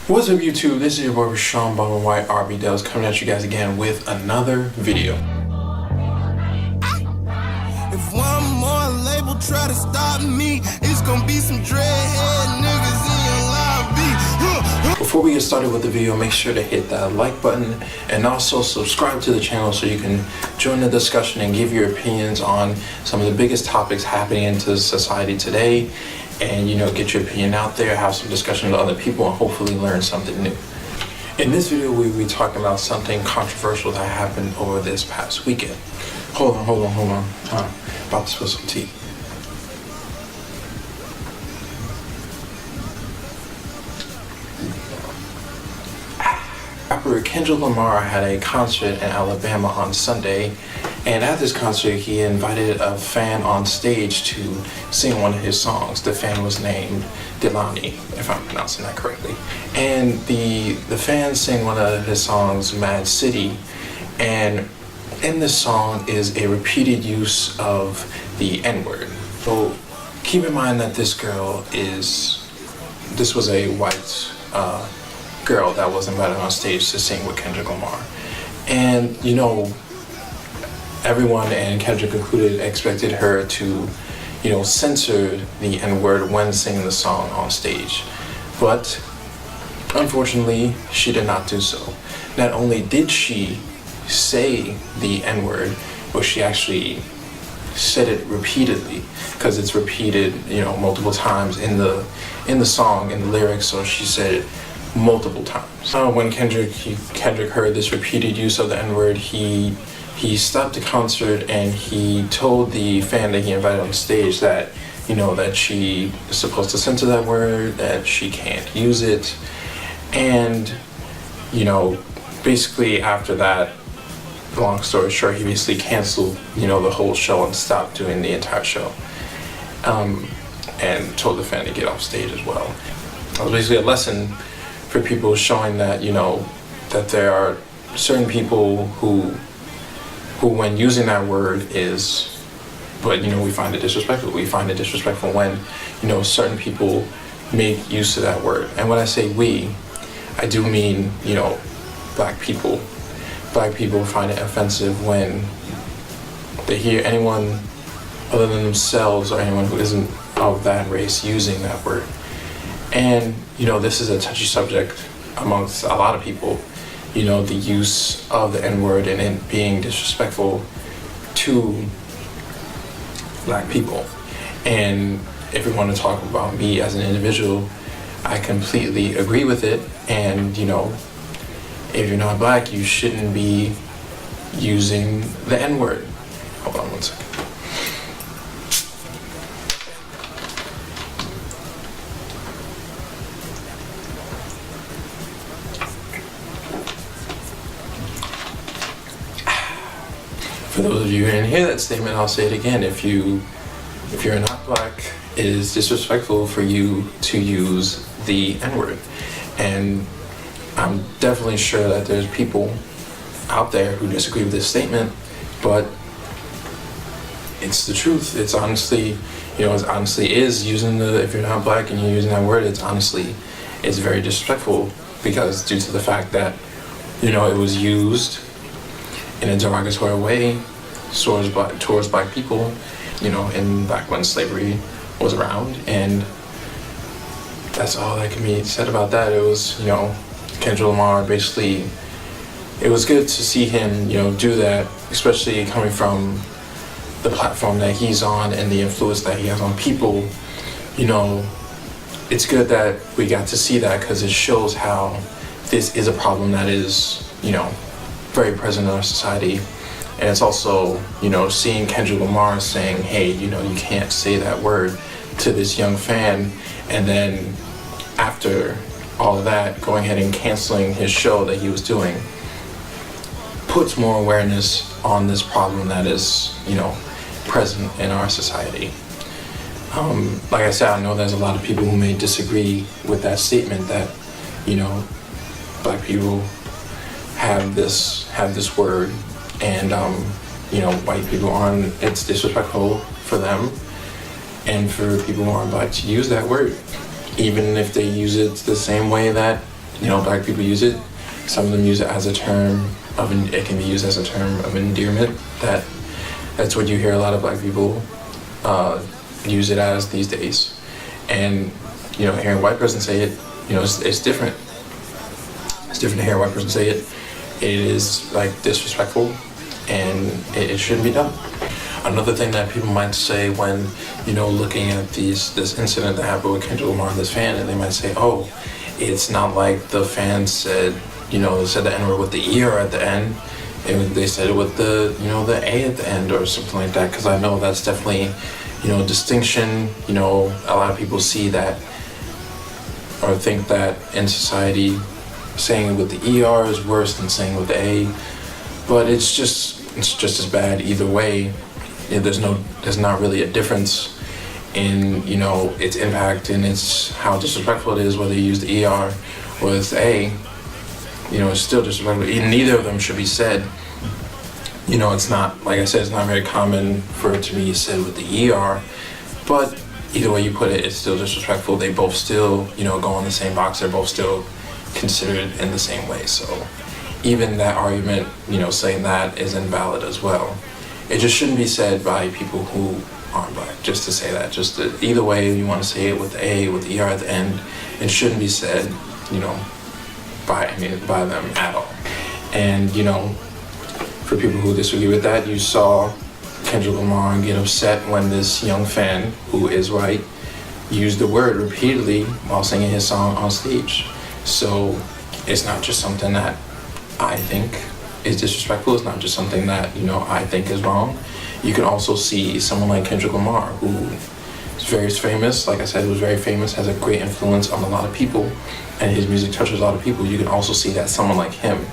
What's up YouTube, this is your boy Sean Bummer White RB Dells coming at you guys again with another video. If one more label try to stop me, it's gonna be some dreadhead niggas in your lobby. Before we get started with the video, make sure to hit that like button and also subscribe to the channel so you can join the discussion and give your opinions on some of the biggest topics happening into society today. And get your opinion out there, have some discussion with other people, and hopefully learn something new. In this video, we'll be talking about something controversial that happened over this past weekend. Hold on. About to spill some tea. Rapper Kendrick Lamar had a concert in Alabama on Sunday, and at this concert he invited a fan on stage to sing one of his songs. The fan was named Delani, if I'm pronouncing that correctly. And the fan sang one of his songs, Mad City, and in this song is a repeated use of the N-word. So keep in mind that this was a white girl that was invited on stage to sing with Kendrick Lamar. And everyone, and Kendrick included, expected her to censor the N-word when singing the song on stage. But unfortunately, she did not do so. Not only did she say the N-word, but she actually said it repeatedly, because it's repeated multiple times in the song, in the lyrics. So she said it multiple times. When Kendrick heard this repeated use of the N-word, he stopped the concert and he told the fan that he invited on stage that that she is supposed to censor that word, that she can't use it. And basically after that, long story short, he basically canceled the whole show and stopped doing the entire show, and told the fan to get off stage as well. It was basically a lesson for people, showing that that there are certain people who when using that word we find it disrespectful. We find it disrespectful when certain people make use of that word. And when I say we, I do mean black people. Black people find it offensive when they hear anyone other than themselves or anyone who isn't of that race using that word. And this is a touchy subject amongst a lot of people, the use of the N-word and it being disrespectful to black people. And if we want to talk about me as an individual, I completely agree with it. And if you're not black, you shouldn't be using the N-word. Hold on one second. For those of you who didn't hear that statement, I'll say it again. If you're not black, it is disrespectful for you to use the N-word. And I'm definitely sure that there's people out there who disagree with this statement, but it's the truth. It's honestly, it honestly is using if you're not black and you're using that word, it's very disrespectful, because due to the fact that, it was used in a derogatory way towards black people, in back when slavery was around. And that's all that can be said about that. It was, Kendrick Lamar, basically, it was good to see him, do that, especially coming from the platform that he's on and the influence that he has on people. It's good that we got to see that, because it shows how this is a problem that is, very present in our society. And it's also, seeing Kendrick Lamar saying, hey, you can't say that word to this young fan, and then after all of that, going ahead and canceling his show that he was doing, puts more awareness on this problem that is, present in our society. Like I said, I know there's a lot of people who may disagree with that statement, that, black people have this word, and white people aren't. It's disrespectful for them and for people who aren't black to use that word, even if they use it the same way that black people use it. Some of them use it as a term it can be used as a term of endearment. That's what you hear a lot of black people use it as these days. And hearing a white person say it, it's different. It's different to hear a white person say it. It is like disrespectful, and it shouldn't be done. Another thing that people might say when looking at this incident that happened with Kendrick Lamar and this fan, and they might say, oh, it's not like the fan said said the N-word with the ER at the end, and they said it with the the A at the end or something like that. Because I know that's definitely a distinction. A lot of people see that or think that in society saying it with the ER is worse than saying it with the A, but it's just as bad either way. There's not really a difference in its impact and its how disrespectful it is whether you use the ER or it's the A. It's still disrespectful. Neither of them should be said. It's not, like I said, it's not very common for it to be said with the ER, but either way you put it, it's still disrespectful. They both still, go in the same box. They're both still considered in the same way. So even that argument, saying that is invalid as well. It just shouldn't be said by people who aren't black, just to say that. Either way you want to say it with the A, with the ER at the end, it shouldn't be said, by them at all. And, for people who disagree with that, you saw Kendrick Lamar get upset when this young fan, who is white, used the word repeatedly while singing his song on stage. So it's not just something that I think is disrespectful. It's not just something that, I think is wrong. You can also see someone like Kendrick Lamar, who is very famous, like I said, was very famous, has a great influence on a lot of people, and his music touches a lot of people. You can also see that someone like him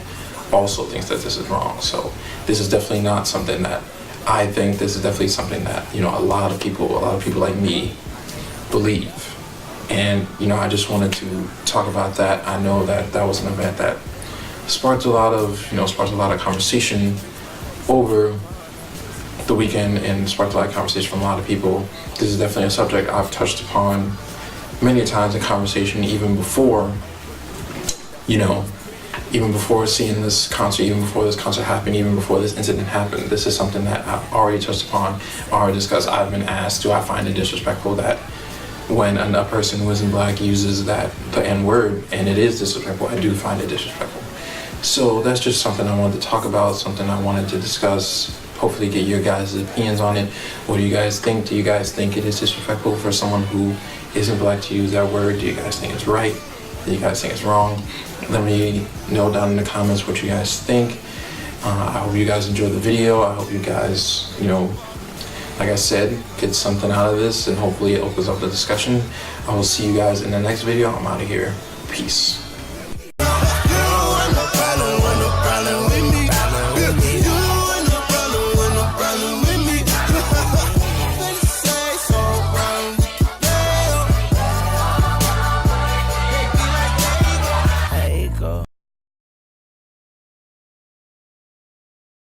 also thinks that this is wrong. So this is definitely not something that I think. This is definitely something that, a lot of people like me believe. And, I just wanted to talk about that. I know that was an event that sparked a lot of conversation over the weekend and sparked a lot of conversation from a lot of people. This is definitely a subject I've touched upon many times in conversation, even before seeing this concert, even before this concert happened, even before this incident happened. This is something that I've already touched upon, already discussed. I've been asked, do I find it disrespectful that when a person who isn't black uses the N-word, and it is disrespectful, I do find it disrespectful. So that's just something I wanted to talk about, something I wanted to discuss, hopefully get your guys' opinions on it. What do you guys think? Do you guys think it is disrespectful for someone who isn't black to use that word? Do you guys think it's right? Do you guys think it's wrong? Let me know down in the comments what you guys think. I hope you guys enjoyed the video. I hope you guys, like I said, get something out of this, and hopefully it opens up the discussion. I will see you guys in the next video. I'm out of here. Peace.